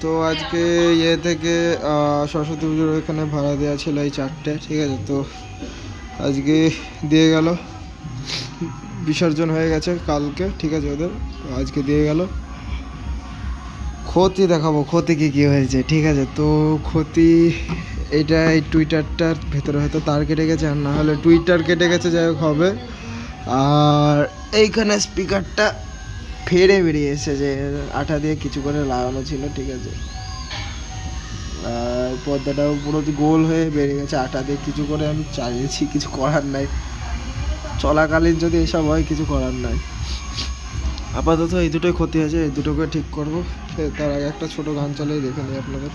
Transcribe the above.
তো আজকে ইয়ে থেকে সরস্বতী পুজোর এখানে ভাড়া দেওয়া ছিল এই 4টে, ঠিক আছে। তো আজকে দিয়ে গেল, বিসর্জন হয়ে গেছে কালকে, ঠিক আছে ওদের, আজকে দিয়ে গেল। ক্ষতি দেখাবো ক্ষতি কী হয়েছে, ঠিক আছে। তো ক্ষতি এটা, এই টুইটারটার ভেতরে হয়তো তার কেটে গেছে, আর না হলে টুইটার কেটে গেছে, যাই হোক হবে। আর এইখানে স্পিকারটা ফেড়ে বেরিয়ে এসেছে, যে আঠা দিয়ে কিছু করে লাগানো ছিল, ঠিক আছে। আর পর্দাটাও পুরো গোল হয়ে বেরিয়ে গেছে আঠা দিয়ে কিছু করে আমি চালিয়েছি, কিছু করার নাই। চলাকালীন যদি এসব হয় কিছু করার নাই। আপাতত এই দুটোই ক্ষতি হয়েছে, এই দুটোকে ঠিক করবো। তার আগে একটা ছোটো গান চালিয়ে দেখে নিই আপনাদের।